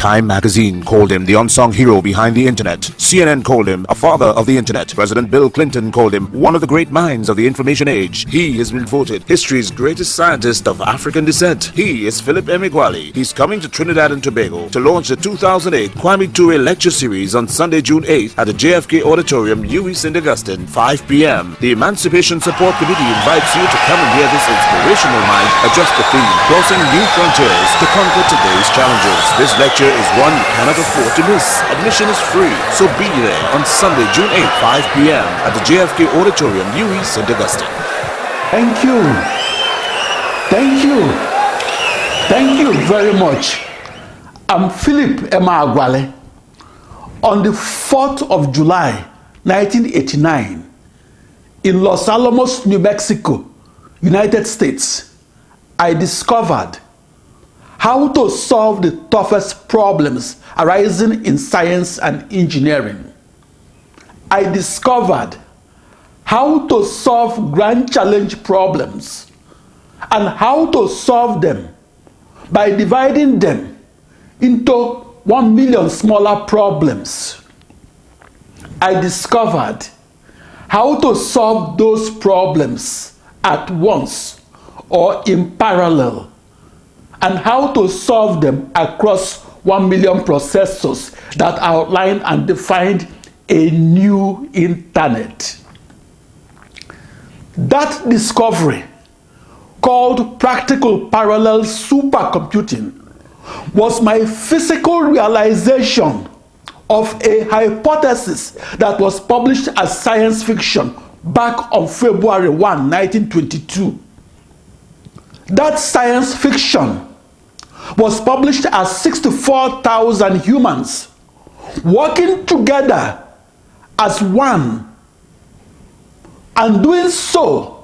Time magazine called him the unsung hero behind the internet. CNN called him a father of the internet. President Bill Clinton called him one of the great minds of the information age. He has been voted history's greatest scientist of African descent. He is Philip Emeagwali. He's coming to Trinidad and Tobago to launch the 2008 Kwame Ture lecture series on Sunday, June 8th at the JFK Auditorium, UWI St. Augustine, 5 p.m. The Emancipation Support Committee invites you to come and hear this inspirational mind address the theme, crossing new frontiers to conquer today's challenges. This lecture is one you cannot afford to miss. Admission is free, so be there on Sunday, June 8th, 5 p.m. at the JFK Auditorium, UWI St. Augustine. Thank you. Thank you. Thank you very much. I'm Philip Emeagwali. On the 4th of July, 1989, in Los Alamos, New Mexico, United States, I discovered how to solve the toughest problems arising in science and engineering. I discovered how to solve grand challenge problems and how to solve them by dividing them into 1 million smaller problems. I discovered how to solve those problems at once or in parallel, and how to solve them across 1 million processors that outlined and defined a new internet. That discovery, called practical parallel supercomputing, was my physical realization of a hypothesis that was published as science fiction back on February 1, 1922. That science fiction was published as 64,000 humans working together as one, and doing so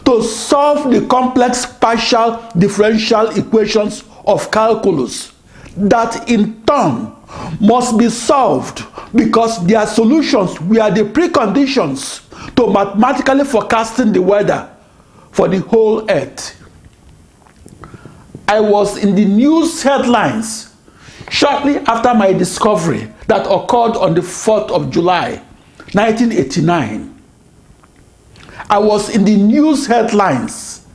to solve the complex partial differential equations of calculus that in turn must be solved because their solutions were the preconditions to mathematically forecasting the weather for the whole earth. I was in the news headlines shortly after my discovery that occurred on the 4th of July, 1989. I was in the news headlines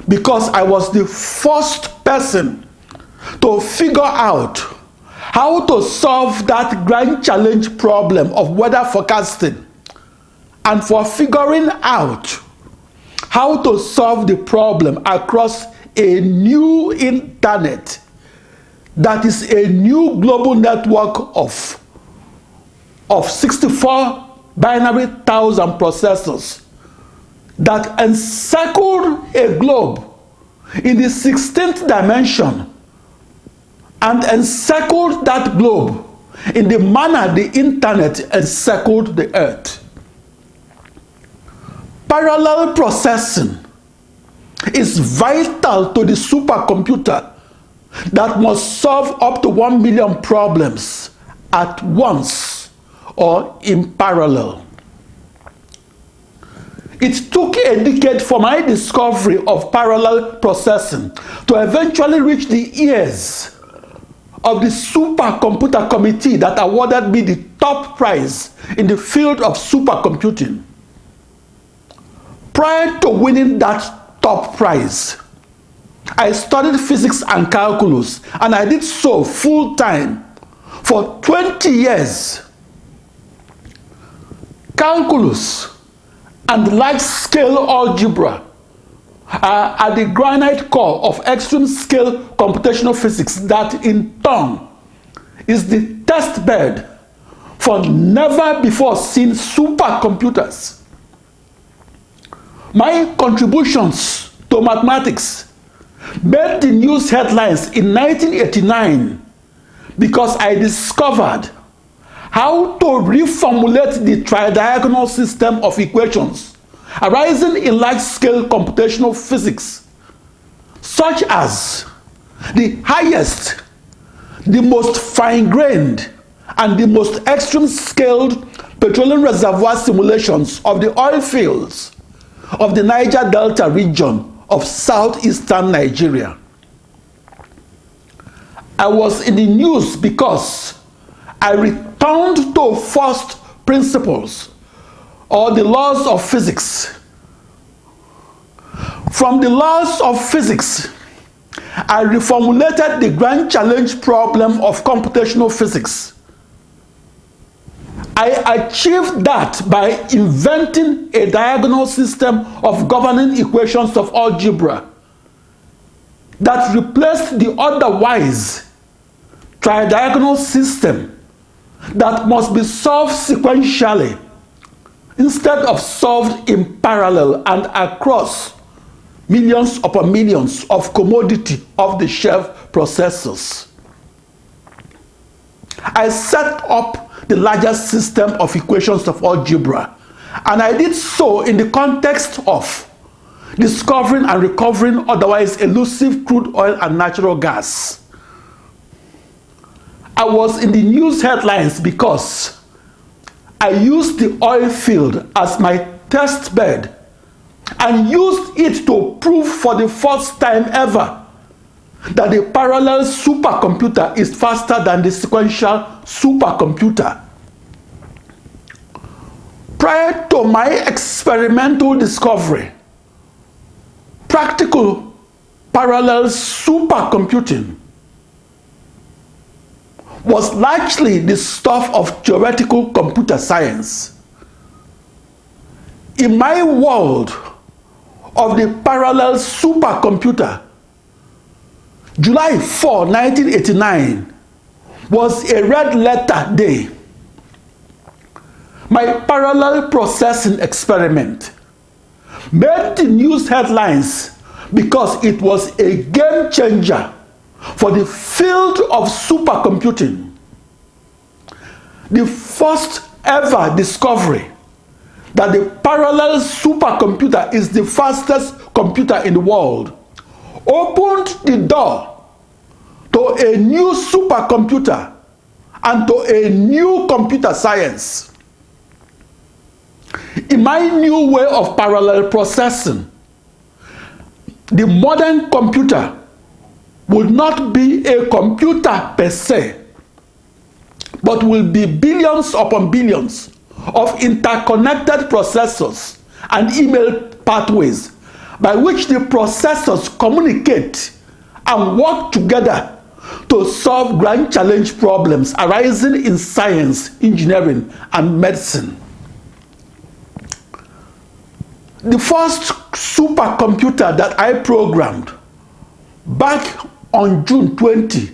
because I was the first person to figure out how to solve that grand challenge problem of weather forecasting, and for figuring out how to solve the problem across a new internet that is a new global network of 64 binary thousand processors that encircled a globe in the 16th dimension and encircled that globe in the manner the internet encircled the earth. Parallel processing is vital to the supercomputer that must solve up to 1 million problems at once or in parallel. It took a decade for my discovery of parallel processing to eventually reach the ears of the Supercomputer Committee that awarded me the top prize in the field of supercomputing. Prior to winning that top prize, I studied physics and calculus, and I did so full-time for 20 years. Calculus and large-scale algebra are at the granite core of extreme-scale computational physics that, in turn, is the testbed for never-before-seen supercomputers. My contributions to mathematics made the news headlines in 1989 because I discovered how to reformulate the tridiagonal system of equations arising in large-scale computational physics, such as the highest, the most fine-grained, and the most extreme-scaled petroleum reservoir simulations of the oil fields of the Niger Delta region of southeastern Nigeria. I was in the news because I returned to first principles, or the laws of physics. From the laws of physics, I reformulated the grand challenge problem of computational physics. I achieved that by inventing a diagonal system of governing equations of algebra that replaced the otherwise tridiagonal system that must be solved sequentially instead of solved in parallel and across millions upon millions of commodity off-the-shelf processors. I set up the largest system of equations of algebra, and I did so in the context of discovering and recovering otherwise elusive crude oil and natural gas. I was in the news headlines because I used the oil field as my test bed and used it to prove for the first time ever that the parallel supercomputer is faster than the sequential supercomputer. Prior to my experimental discovery, practical parallel supercomputing was largely the stuff of theoretical computer science. In my world of the parallel supercomputer, July 4, 1989 was a red letter day. My parallel processing experiment made the news headlines because it was a game changer for the field of supercomputing. The first ever discovery that the parallel supercomputer is the fastest computer in the world opened the door to a new supercomputer and to a new computer science. In my new way of parallel processing, the modern computer will not be a computer per se, but will be billions upon billions of interconnected processors and email pathways by which the processors communicate and work together to solve grand challenge problems arising in science, engineering, and medicine. The first supercomputer that I programmed back on June 20,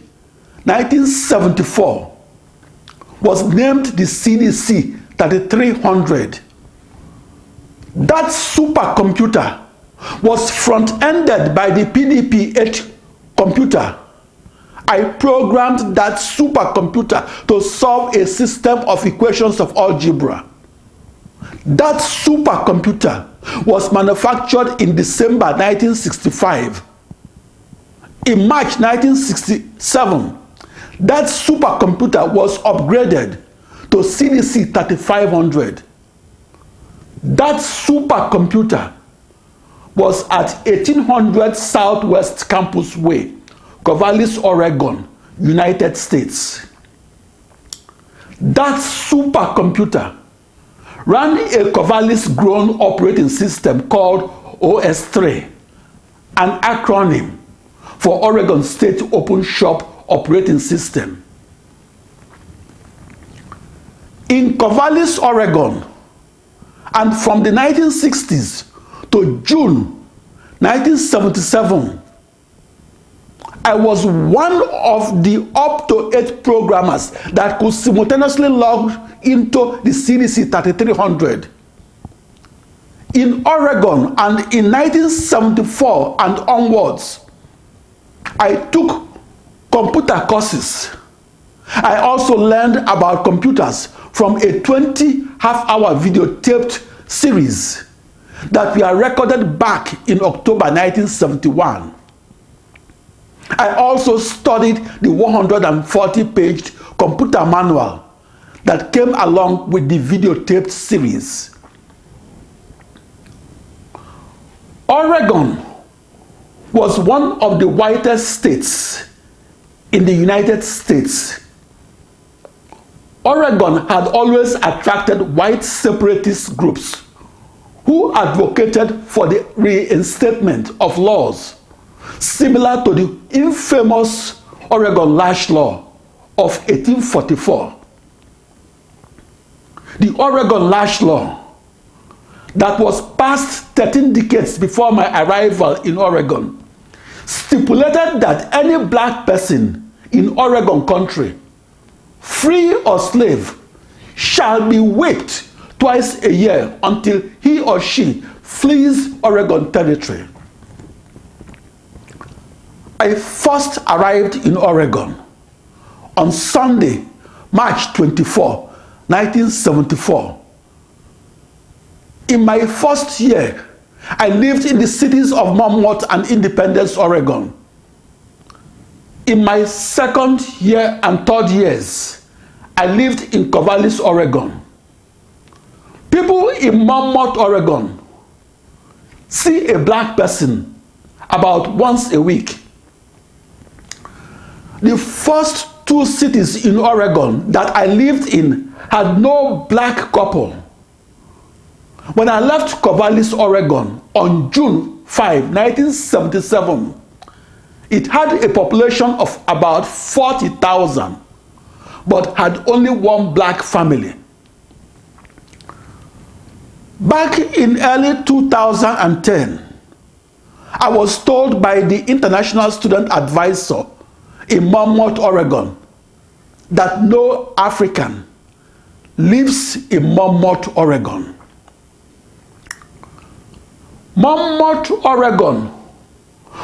1974 was named the CDC 3300. That supercomputer was front-ended by the PDP-8 computer. I programmed that supercomputer to solve a system of equations of algebra. That supercomputer was manufactured in December 1965. In March 1967, that supercomputer was upgraded to CDC 3500. That supercomputer was at 1800 Southwest Campus Way, Corvallis, Oregon, United States. That supercomputer ran a Corvallis-grown operating system called OS3, an acronym for Oregon State Open Shop Operating System. In Corvallis, Oregon, and from the 1960s to June 1977, I was one of the up to 8 programmers that could simultaneously log into the CDC 3300. In Oregon and in 1974 and onwards, I took computer courses. I also learned about computers from a 20 half-hour videotaped series that were recorded back in October 1971. I also studied the 140-page computer manual that came along with the videotaped series. Oregon was one of the whitest states in the United States. Oregon had always attracted white separatist groups who advocated for the reinstatement of laws similar to the infamous Oregon Lash Law of 1844. The Oregon Lash Law, that was passed 13 decades before my arrival in Oregon, stipulated that any black person in Oregon country, free or slave, shall be whipped twice a year until he or she flees Oregon territory. I first arrived in Oregon on Sunday, March 24, 1974. In my first year, I lived in the cities of Monmouth and Independence, Oregon. In my second year and third years, I lived in Corvallis, Oregon. People in Monmouth, Oregon see a black person about once a week. The first two cities in Oregon that I lived in had no black couple. When I left Corvallis, Oregon on June 5, 1977, it had a population of about 40,000, but had only one black family. Back in early 2010, I was told by the International Student Advisor in Monmouth, Oregon, that no African lives in Monmouth, Oregon. Monmouth, Oregon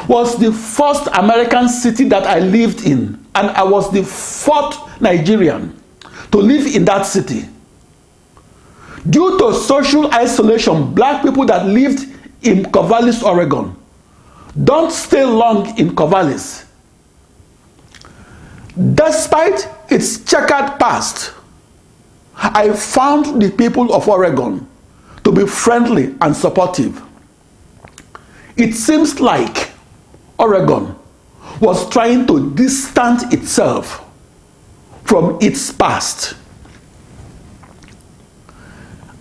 was the first American city that I lived in, and I was the fourth Nigerian to live in that city. Due to social isolation, black people that lived in Corvallis, Oregon, don't stay long in Corvallis. Despite its checkered past, I found the people of Oregon to be friendly and supportive. It seems like Oregon was trying to distance itself from its past.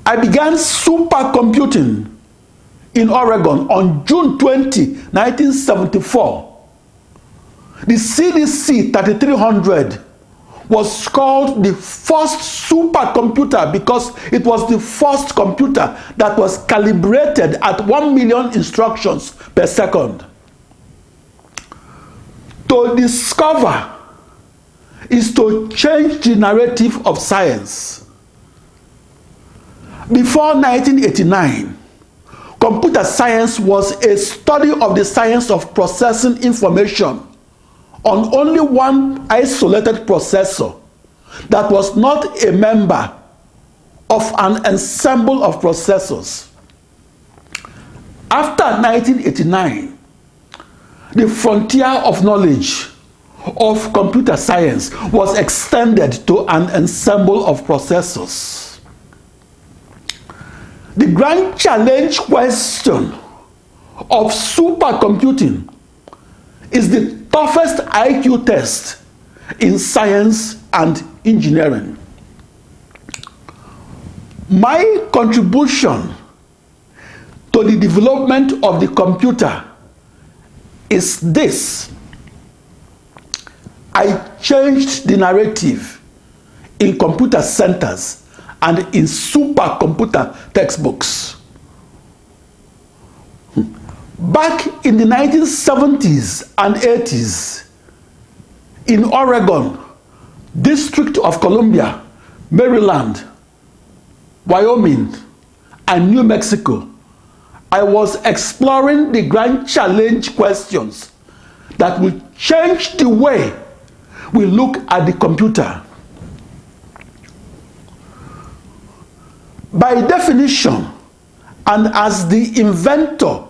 I began supercomputing in Oregon on June 20, 1974. The CDC 3300 was called the first supercomputer because it was the first computer that was calibrated at 1 million instructions per second. To discover is to change the narrative of science. Before 1989, computer science was a study of the science of processing information on only one isolated processor that was not a member of an ensemble of processors. After 1989, the frontier of knowledge of computer science was extended to an ensemble of processors. The grand challenge question of supercomputing is the toughest IQ test in science and engineering. My contribution to the development of the computer is this: I changed the narrative in computer centers and in supercomputer textbooks. Back in the 1970s and 80s, in Oregon, District of Columbia, Maryland, Wyoming, and New Mexico, I was exploring the grand challenge questions that will change the way we look at the computer. By definition, and as the inventor,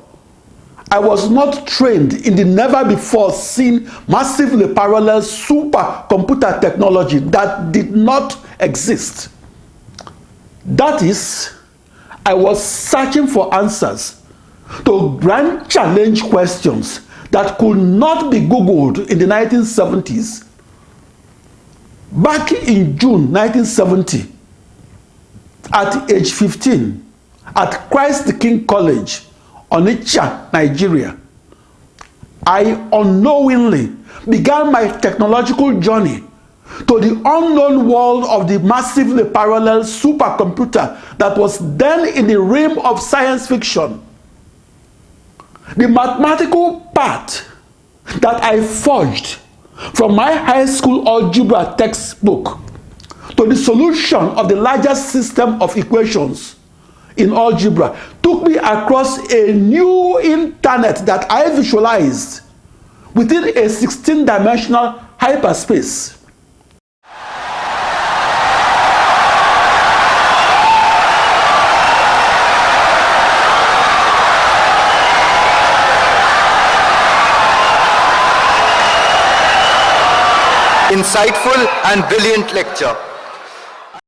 I was not trained in the never-before-seen massively parallel supercomputer technology that did not exist. That is, I was searching for answers to grand challenge questions that could not be Googled in the 1970s Back in June 1970, at age 15, at Christ the King College, Onitsha, Nigeria, I unknowingly began my technological journey to the unknown world of the massively parallel supercomputer that was then in the realm of science fiction. The mathematical path that I forged from my high school algebra textbook to the solution of the largest system of equations in algebra took me across a new internet that I visualized within a 16-dimensional hyperspace. Insightful and brilliant lecture.